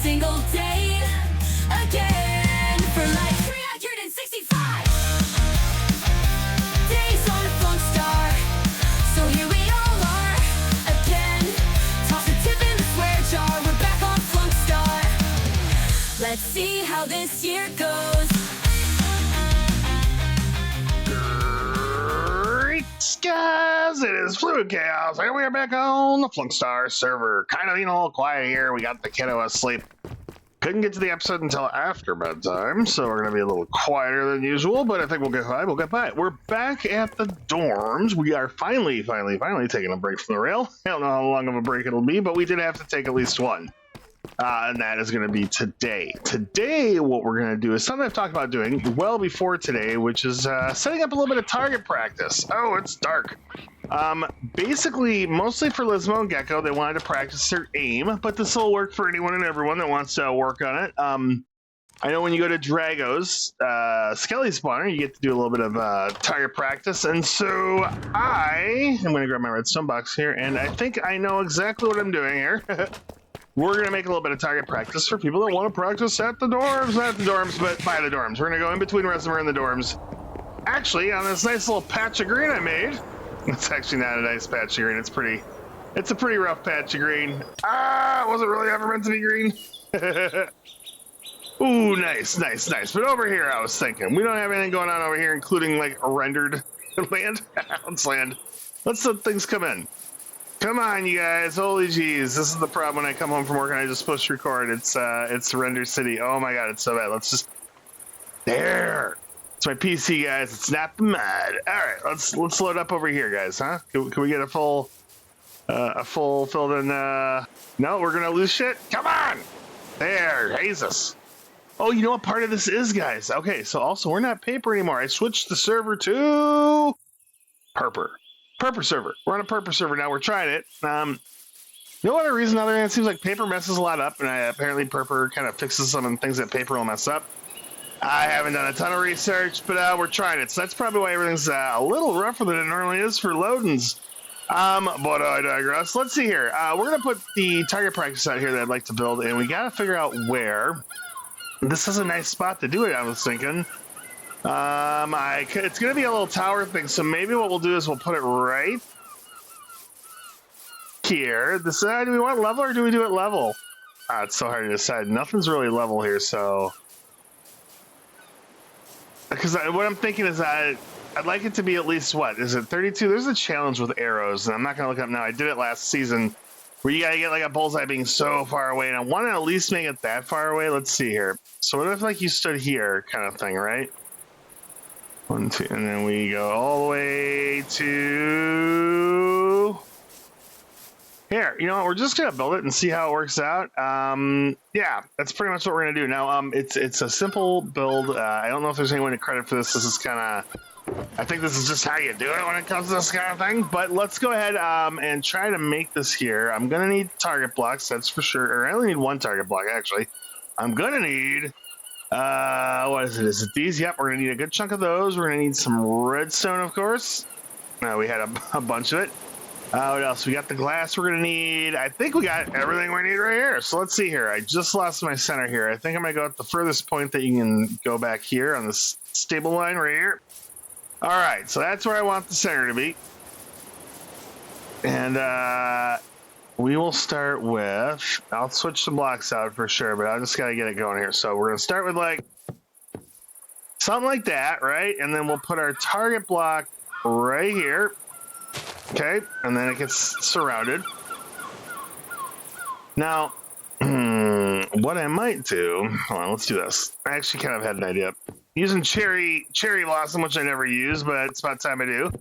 single day again for like 365 days on Flunkstar. So here we all are again. Toss a tip in the swear jar. We're back on Flunkstar. Let's see how this year goes. Guys, it is fluentchaos, and we are back on the Flunkstar server. Kind of, a little quiet here. We got the kiddo asleep. Couldn't get to the episode until after bedtime, so we're gonna be a little quieter than usual. But I think we'll get by. We'll get by. We're back at the dorms. We are finally taking a break from the rail. I don't know how long of a break it'll be, but we did have to take at least one. And that is going to be today. Today, what we're going to do is something I've talked about doing well before today, which is setting up a little bit of target practice. Oh, it's dark. Basically, mostly for Lismo and Gecko, they wanted to practice their aim, but this will work for anyone and everyone that wants to work on it. I know when you go to Drago's Skelly Spawner, you get to do a little bit of target practice, and so I'm going to grab my redstone box here, and I think I know exactly what I'm doing here. We're going to make a little bit of target practice for people that want to practice at the dorms. Not the dorms, but by the dorms. We're going to go in between Reservoir and the dorms. Actually, on this nice little patch of green I made. It's actually not a nice patch of green. It's a pretty rough patch of green. Ah, it wasn't really ever meant to be green. Ooh, nice. But over here, I was thinking, we don't have anything going on over here, including like a rendered land. Let's land. Let's let things come in. Come on, you guys. Holy jeez. This is the problem when I come home from work and I just push record. It's Render City. Oh my god, it's so bad. Let's just... There. It's my PC, guys. It's not the mud. Alright, let's load up over here, guys, huh? Can we get a full filled in, No, we're gonna lose shit? Come on! There, Jesus. Oh, you know what part of this is, guys? Okay, so also, we're not paper anymore. I switched the server to... Purper server. We're on a Purper server now. We're trying it. No other reason other than it seems like paper messes a lot up, and apparently Purper kind of fixes some of the things that paper will mess up. I haven't done a ton of research, but we're trying it. So that's probably why everything's a little rougher than it normally is for loadings. But I digress. Let's see here. We're going to put the target practice out here that I'd like to build, and we got to figure out where. This is a nice spot to do it, I was thinking. It's gonna be a little tower thing, so maybe what we'll do is we'll put it right here. Decide, do we want level or do we do it level? It's so hard to decide. Nothing's really level here, so because what I'm thinking is I'd like it to be at least, what is it, 32? There's a challenge with arrows, and I'm not gonna look up now. I did it last season where you gotta get like a bullseye being so far away, and I want to at least make it that far away. Let's see here. So what if like you stood here, kind of thing, right? 1, 2, and then we go all the way to here. You know what? We're just gonna build it and see how it works out. Yeah, that's pretty much what we're gonna do. Now, it's a simple build. I don't know if there's anyone to credit for this. This is kind of, I think this is just how you do it when it comes to this kind of thing. But let's go ahead and try to make this here. I'm gonna need target blocks, that's for sure. Or I only need one target block actually. I'm gonna need. What is it? Is it these? Yep, we're gonna need a good chunk of those. We're gonna need some redstone, of course. We had a bunch of it. What else? We got the glass we're gonna need. I think we got everything we need right here. So let's see here. I just lost my center here. I think I'm gonna go at the furthest point that you can go back here on this stable line right here. All right, so that's where I want the center to be. And we will start with, I'll switch the blocks out for sure, but I just got to get it going here. So we're going to start with like something like that, right? And then we'll put our target block right here. Okay. And then it gets surrounded. Now, what I might do, hold on, let's do this. I actually kind of had an idea. Using cherry blossom, which I never use, but it's about time I do.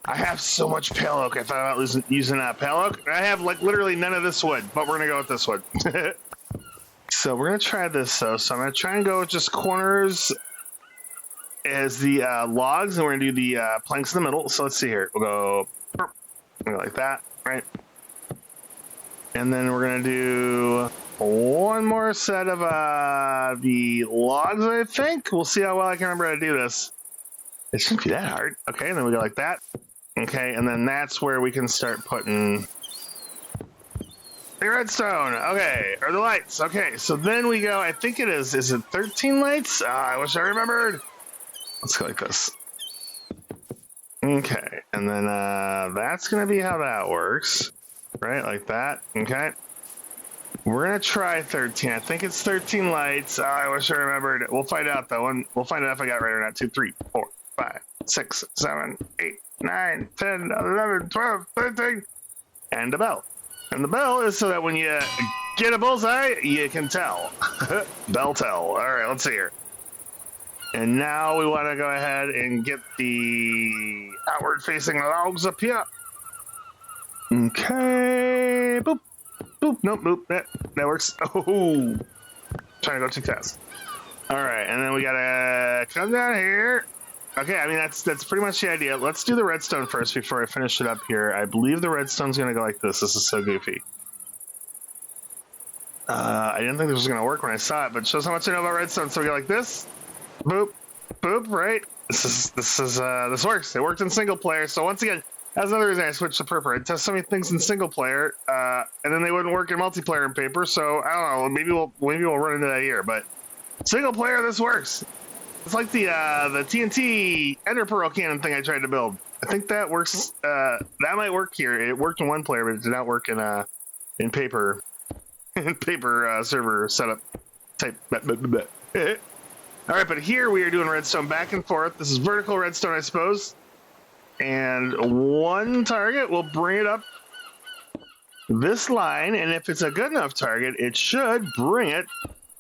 I have so much pale oak. I thought about using pale oak. I have like literally none of this wood, but we're gonna go with this wood. So we're gonna try this though. So I'm gonna try and go with just corners as the logs, and we're gonna do the planks in the middle. So let's see here. We'll go like that, right? And then we're gonna do one more set of the logs, I think. We'll see how well I can remember how to do this. It shouldn't be that hard. Okay, and then we go like that. Okay, and then that's where we can start putting The redstone. Okay, or the lights. Okay, so then we go. I think it is. Is it 13 lights? I wish I remembered. Let's go like this. Okay, and then that's gonna be how that works, right? Like that. Okay. We're gonna try 13. I think it's 13 lights. I wish I remembered. We'll find out though. We'll find out if I got it right or not. 2, 3, 4, 5, 6, 7, 8, 9, 10, 11, 12, 13, and a bell. And the bell is so that when you get a bullseye, you can tell. Bell tell. All right, let's see here. And now we want to go ahead and get the outward-facing logs up here. Okay. Boop. Boop. Nope. Boop. That works. Oh. Trying to go too fast. All right, and then we gotta come down here. Okay, I mean that's pretty much the idea. Let's do the redstone first before I finish it up here. I believe the redstone's gonna go like this. This is so goofy. I didn't think this was gonna work when I saw it, but it shows how much I know about redstone. So we go like this. Boop, boop, right? This works. It worked in single player. So once again, that's another reason I switched to Purple. I test so many things in single player, and then they wouldn't work in multiplayer in Paper. So I don't know. Maybe we'll run into that here. But single player, this works. It's like the TNT Ender Pearl cannon thing I tried to build. I think that works. That might work here. It worked in one player, but it did not work in Paper. In Paper server setup type. All right, but here we are doing redstone back and forth. This is vertical redstone, I suppose. And one target will bring it up this line, and if it's a good enough target, it should bring it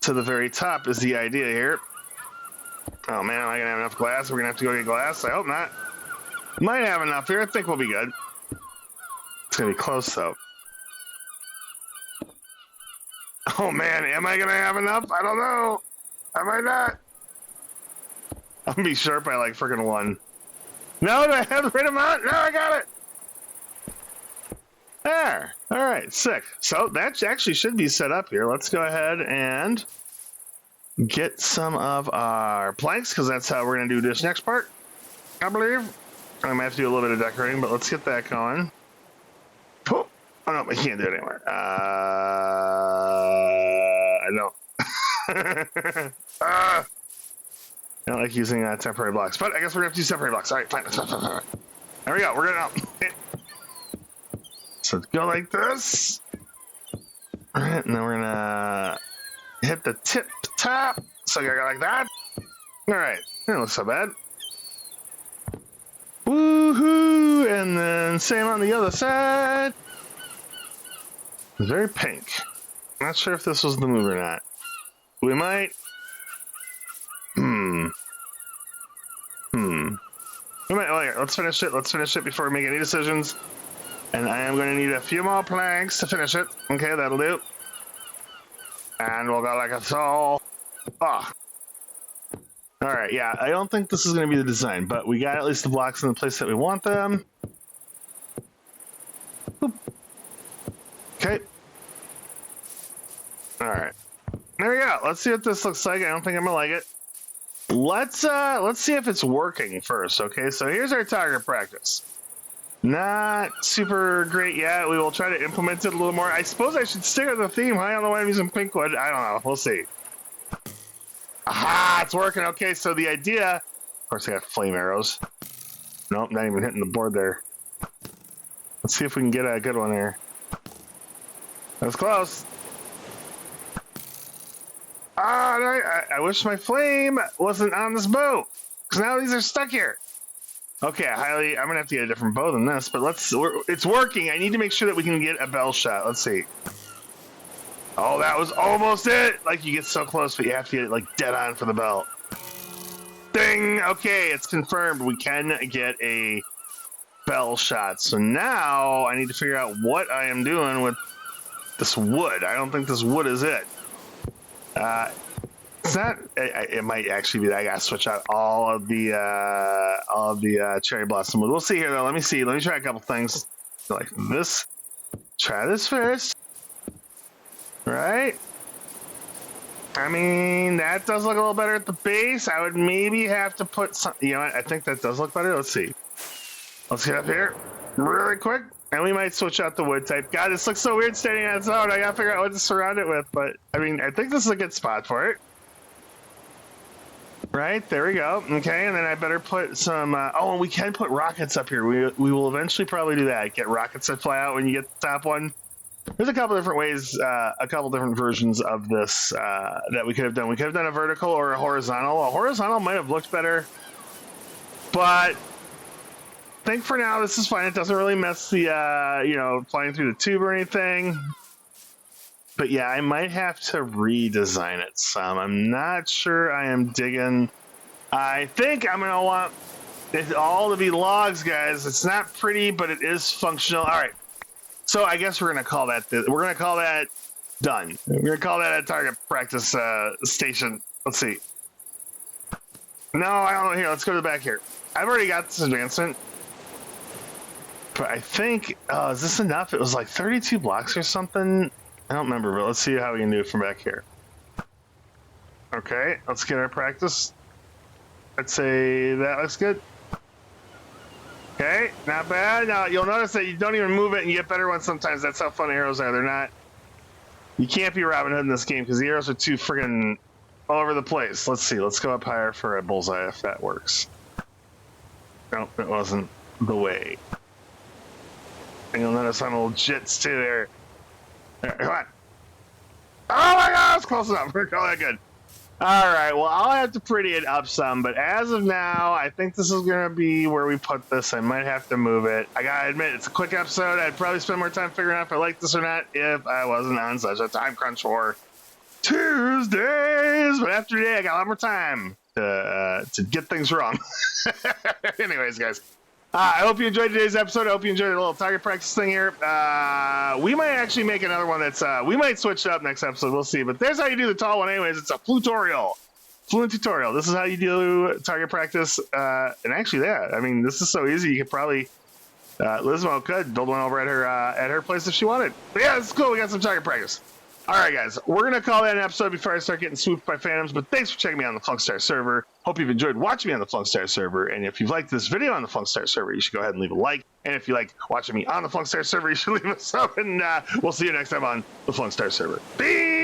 to the very top is the idea here. Oh man, am I gonna have enough glass? We're gonna have to go get glass? I hope not. Might have enough here. I think we'll be good. It's gonna be close though. Oh man, am I gonna have enough? I don't know. I might not. I'll be sharp by like freaking 1. No, do I have the right amount? No, I got it. There. All right, sick. So that actually should be set up here. Let's go ahead and get some of our planks because that's how we're going to do this next part, I believe. I might have to do a little bit of decorating, but let's get that going. Oh, no, I can't do it anymore. I don't. I don't like using temporary blocks, but I guess we're going to have to use temporary blocks. All right, fine. There we go. We're good now. So go like this. All right, and then we're going to hit the tip top. So you go like that. All right. That looks so bad. Woohoo! And then same on the other side. Very pink. Not sure if this was the move or not. We might. We might. Oh, here, let's finish it. Let's finish it before we make any decisions. And I am going to need a few more planks to finish it. Okay, that'll do. And we'll go like so. Ah. All right, yeah, I don't think this is going to be the design, but we got at least the blocks in the place that we want them. Boop. Okay. All right. There we go. Let's see what this looks like. I don't think I'm gonna like it. Let's see if it's working first. Okay, so here's our target practice. Not super great yet. We will try to implement it a little more. I suppose I should stick with the theme. I don't know why I'm using pink wood. I don't know. We'll see. Aha! It's working. Okay, so the idea. Of course, I got flame arrows. Nope, not even hitting the board there. Let's see if we can get a good one here. That was close. I wish my flame wasn't on this boat, because now these are stuck here. Okay, I'm gonna have to get a different bow than this, but it's working. I need to make sure that we can get a bell shot. Let's see. Oh, that was almost it. Like, you get so close, but you have to get it like dead on for the bell. Ding. Okay, it's confirmed. We can get a bell shot. So now I need to figure out what I am doing with this wood. I don't think this wood is it. It's not. It might actually be that I gotta switch out all of the cherry blossom wood. We'll see here though. Let me see. Let me try a couple things like this. Try this first. Right. I mean, that does look a little better at the base. I would maybe have to put some. You know what? I think that does look better. Let's see. Let's get up here really quick. And we might switch out the wood type. God, this looks so weird standing on its own. I gotta figure out what to surround it with. But, I mean, I think this is a good spot for it. Right, there we go. Okay, and then I better put some... oh, and we can put rockets up here. We will eventually probably do that. Get rockets that fly out when you get the top one. There's a couple different ways, a couple different versions of this that we could have done. We could have done a vertical or a horizontal. A horizontal might have looked better. But... I think for now this is fine. It doesn't really mess the, you know, flying through the tube or anything. But yeah, I might have to redesign it some. I'm not sure I am digging. I think I'm going to want it all to be logs, guys. It's not pretty, but it is functional. All right. So I guess we're going to call that, we're going to call that done. We're going to call that a target practice station. Let's see. No, I don't know. Here, let's go to the back here. I've already got this advancement. But I think, is this enough? It was like 32 blocks or something. I don't remember, but let's see how we can do it from back here. Okay, let's get our practice. I'd say that looks good. Okay, not bad. Now, you'll notice that you don't even move it and you get better ones sometimes. That's how fun arrows are. They're not... You can't be Robin Hood in this game because the arrows are too friggin' all over the place. Let's see. Let's go up higher for a bullseye if that works. Nope, it wasn't the way. And you'll notice I'm little jits too there. There, come on. Oh my god, that's close enough. We're all that good. Alright, well, I'll have to pretty it up some, but as of now, I think this is going to be where we put this. I might have to move it. I gotta admit, it's a quick episode. I'd probably spend more time figuring out if I like this or not if I wasn't on such a time crunch for Tuesdays. But after today, I got a lot more time to get things wrong. Anyways, guys. I hope you enjoyed today's episode. I hope you enjoyed a little target practice thing here. We might actually make another one that's... we might switch it up next episode. We'll see. But there's how you do the tall one anyways. It's a tutorial. Fluent tutorial. This is how you do target practice. And actually, yeah. I mean, this is so easy. You could probably... Lizmo could build one over at her place if she wanted. But yeah, this is cool. We got some target practice. All right, guys. We're going to call that an episode before I start getting swooped by phantoms. But thanks for checking me out on the Flunkstar server. Hope you've enjoyed watching me on the Flunkstar server. And if you've liked this video on the Flunkstar server, you should go ahead and leave a like. And if you like watching me on the Flunkstar server, you should leave a sub. And we'll see you next time on the Flunkstar server. Peace!